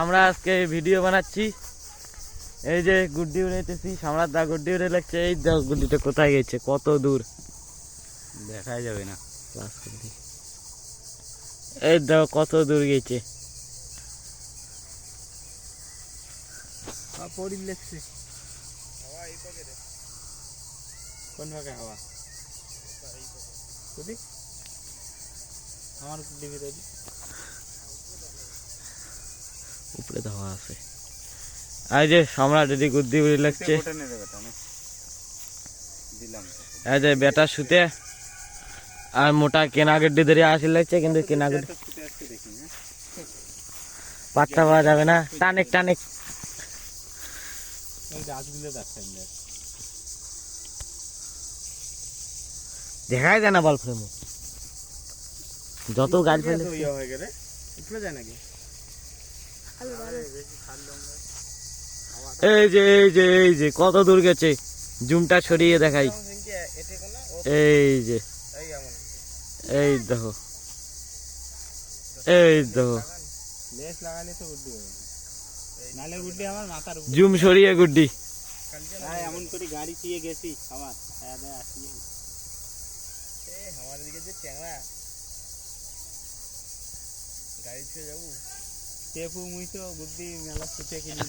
আমরা আজকে ভিডিও বানাচ্ছি। এই যে গুড্ডি উড়াইতেছি, সম্রাট দা গুড্ডি উড়ে লাগছে। এই দেখো গুড্ডিটা কোথায় গেছে, কত দূর দেখাই যাবে না। এই দেখো কত দূর গেছে। পড়ি লেগছে কোন ভাগে হাওয়া আমার ডিবি রেডি উপরে ধাওয়া আছে। এই যে সম্রাট দিদি গুড্ডি উড়ে লাগছে। এই যে বেটা শুতে আর মোটা কেনা গড্ডি ধরে আসি লাগছে, কিন্তু কেনা গড্ডি পাত্তা পাওয়া যাবে না। টানেক টানেক দেখাই যায় না বল ফ্রেম যত গাছ ফেলে। এই যে এই যে এই যে কত দূর গেছে, জুমটা সরিয়ে দেখাই। এই যে এই দেখো, এই দেখো জুম সরিয়ে গুড্ডি। এমন করে গাড়ি দিয়ে গেছি আমার আমার দিকে যে চ্যাংড়া গাড়ি ছুঁয়ে যাবো মুই তো বুদ্ধি মেলা ছুটে কিনে